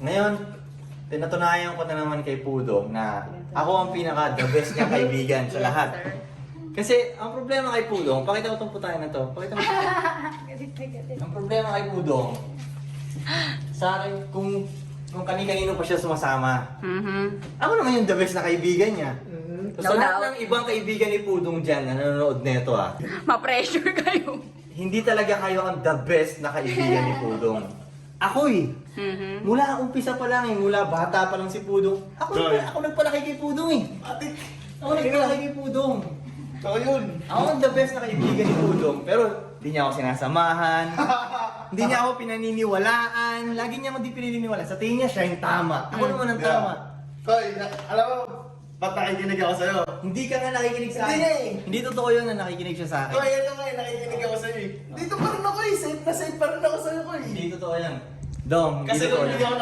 Ngayon, pinatunayan ko na naman kay Pudong na ako ang pinaka-the best niyang kaibigan sa lahat. Sir. Kasi ang problema kay Pudong, pakita ko itong putayan na to. Pakita mo. Ang problema kay Pudong, sa akin, kung kani-kanino pa siya sumasama. Ako naman yung the best na kaibigan niya. Sa No lahat doubt. ng ibang kaibigan ni Pudong dyan na nanonood neto Ma-pressure kayo. hindi talaga kayo ang the best na kaibigan ni Pudong. Ako mula umpisa pa lang mula bata pa lang si Pudong. Ako nagpalaki kay Pudong Ako nagpalaki kay Pudong. Ako yun. Ako ang the best na kaibigan ni Pudong, pero hindi niya ako sinasamahan. Hindi niya ako pinaniniwalaan. Lagi niya ako di pinaniniwala. Sa tingin niya siya yung tama. Ako naman ang tama. Koy, alam mo, ba't nakikinig ako sa'yo? Hindi ka nga nakikinig sa akin. Hindi nga eh. Hindi totoo yun na nakikinig siya sa akin. Koy, ito nga nakikinig ako sa'yo eh. Dito pa rin ako eh. Safe na safe pa rin ako sa'yo, Koy. Hindi totoo yan. Dong, hindi Kasi totoo kung hindi yan. ako